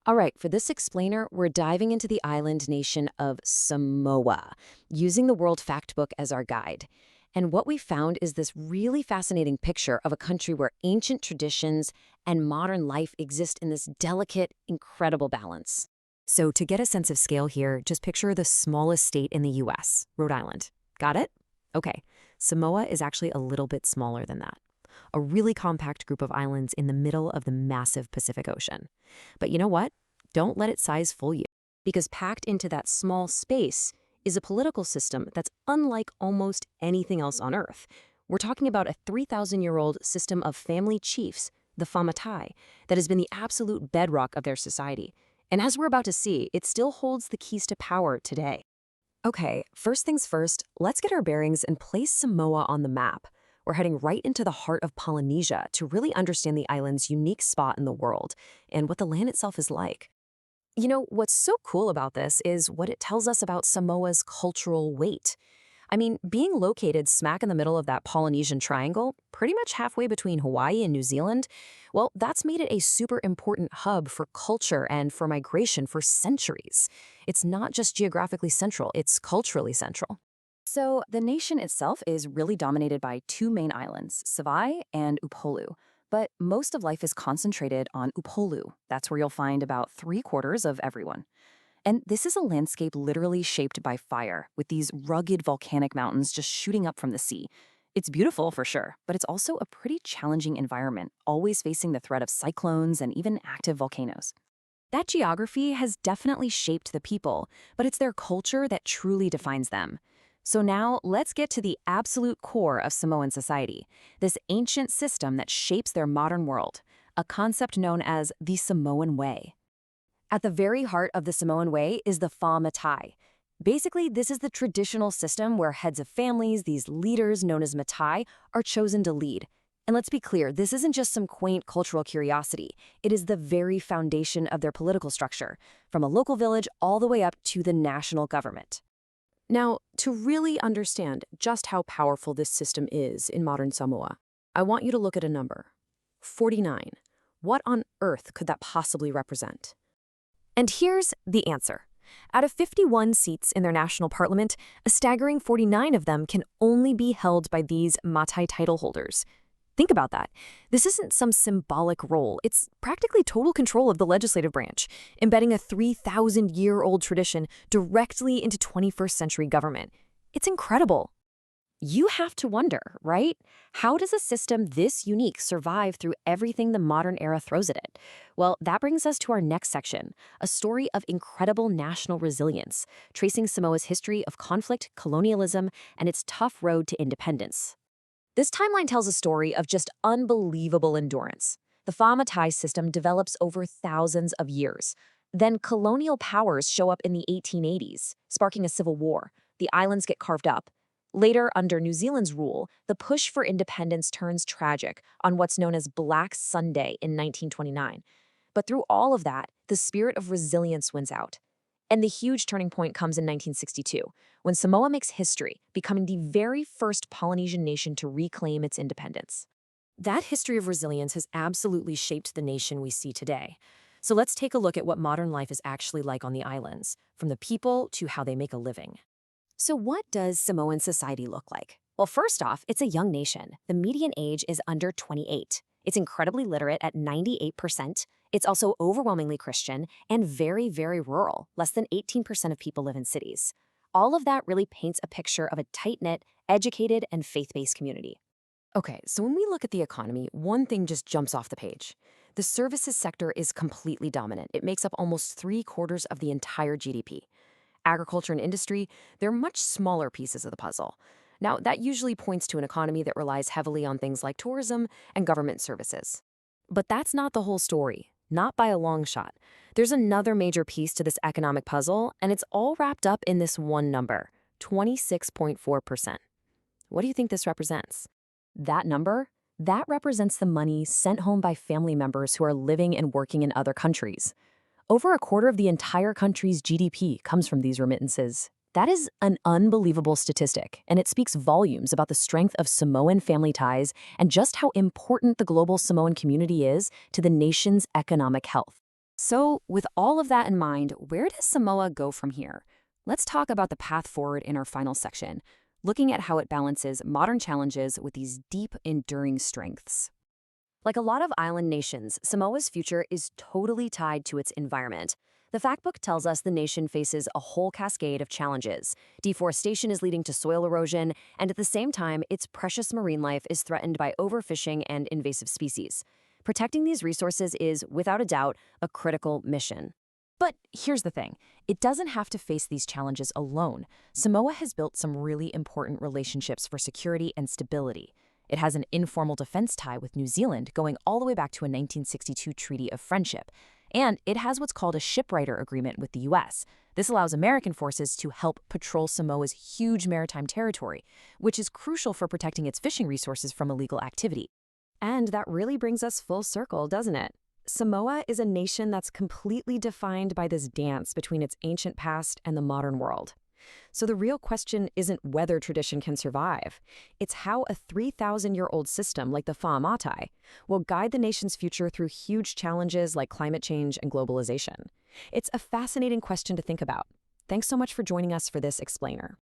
All right, for this explainer, we're diving into the island nation of Samoa, using the World Factbook as our guide. And what we found is this really fascinating picture of a country where ancient traditions and modern life exist in this delicate, incredible balance. So to get a sense of scale here, just picture the smallest state in the US, Rhode Island. Got it? Okay, Samoa is actually a little bit smaller than that. A really compact group of islands in the middle of the massive Pacific Ocean. But you know what? Don't let its size fool you. Because packed into that small space is a political system that's unlike almost anything else on Earth. We're talking about a 3,000-year-old system of family chiefs, the Fa'amatai, that has been the absolute bedrock of their society. And as we're about to see, it still holds the keys to power today. Okay, first things first, let's get our bearings and place Samoa on the map. We're heading right into the heart of Polynesia to really understand the island's unique spot in the world and what the land itself is like. You know, what's so cool about this is what it tells us about Samoa's cultural weight. I mean, being located smack in the middle of that Polynesian triangle, pretty much halfway between Hawaii and New Zealand, well, that's made it a super important hub for culture and for migration for centuries. It's not just geographically central, it's culturally central. So the nation itself is really dominated by two main islands, Savai'i and Upolu. But most of life is concentrated on Upolu. That's where you'll find about 3/4 of everyone. And this is a landscape literally shaped by fire, with these rugged volcanic mountains just shooting up from the sea. It's beautiful for sure, but it's also a pretty challenging environment, always facing the threat of cyclones and even active volcanoes. That geography has definitely shaped the people, but it's their culture that truly defines them. So now let's get to the absolute core of Samoan society, this ancient system that shapes their modern world, a concept known as the Samoan Way. At the very heart of the Samoan Way is the Fa'amatai. Basically, this is the traditional system where heads of families, these leaders known as matai, are chosen to lead. And let's be clear, this isn't just some quaint cultural curiosity. It is the very foundation of their political structure, from a local village all the way up to the national government. Now, to really understand just how powerful this system is in modern Samoa, I want you to look at a number. 49. What on earth could that possibly represent? And here's the answer. Out of 51 seats in their national parliament, a staggering 49 of them can only be held by these Matai title holders. Think about that. This isn't some symbolic role. It's practically total control of the legislative branch, embedding a 3,000-year-old tradition directly into 21st century government. It's incredible. You have to wonder, right? How does a system this unique survive through everything the modern era throws at it? Well, that brings us to our next section, a story of incredible national resilience, tracing Samoa's history of conflict, colonialism, and its tough road to independence. This timeline tells a story of just unbelievable endurance. The Fa'amatai system develops over thousands of years. Then colonial powers show up in the 1880s, sparking a civil war. The islands get carved up. Later, under New Zealand's rule, the push for independence turns tragic on what's known as Black Sunday in 1929. But through all of that, the spirit of resilience wins out. And the huge turning point comes in 1962, when Samoa makes history, becoming the very first Polynesian nation to reclaim its independence. That history of resilience has absolutely shaped the nation we see today. So let's take a look at what modern life is actually like on the islands, from the people to how they make a living. So what does Samoan society look like? Well, first off, it's a young nation. The median age is under 28. It's incredibly literate at 98%. It's also overwhelmingly Christian and very, very rural. Less than 18% of people live in cities. All of that really paints a picture of a tight-knit, educated, and faith-based community. Okay, so when we look at the economy, one thing just jumps off the page. The services sector is completely dominant. It makes up almost 3/4 of the entire GDP. Agriculture and industry, they're much smaller pieces of the puzzle. Now, that usually points to an economy that relies heavily on things like tourism and government services. But that's not the whole story, not by a long shot. There's another major piece to this economic puzzle, and it's all wrapped up in this one number, 26.4%. What do you think this represents? That number, that represents the money sent home by family members who are living and working in other countries. Over 1/4 of the entire country's GDP comes from these remittances. That is an unbelievable statistic, and it speaks volumes about the strength of Samoan family ties and just how important the global Samoan community is to the nation's economic health. So, with all of that in mind, where does Samoa go from here? Let's talk about the path forward in our final section, looking at how it balances modern challenges with these deep, enduring strengths. Like a lot of island nations, Samoa's future is totally tied to its environment. The Factbook tells us the nation faces a whole cascade of challenges. Deforestation is leading to soil erosion, and at the same time, its precious marine life is threatened by overfishing and invasive species. Protecting these resources is, without a doubt, a critical mission. But here's the thing. It doesn't have to face these challenges alone. Samoa has built some really important relationships for security and stability. It has an informal defense tie with New Zealand going all the way back to a 1962 Treaty of Friendship. And it has what's called a shipwrighter agreement with the U.S. This allows American forces to help patrol Samoa's huge maritime territory, which is crucial for protecting its fishing resources from illegal activity. And that really brings us full circle, doesn't it? Samoa is a nation that's completely defined by this dance between its ancient past and the modern world. So the real question isn't whether tradition can survive. It's how a 3,000-year-old system like the Fa'a will guide the nation's future through huge challenges like climate change and globalization. It's a fascinating question to think about. Thanks so much for joining us for this explainer.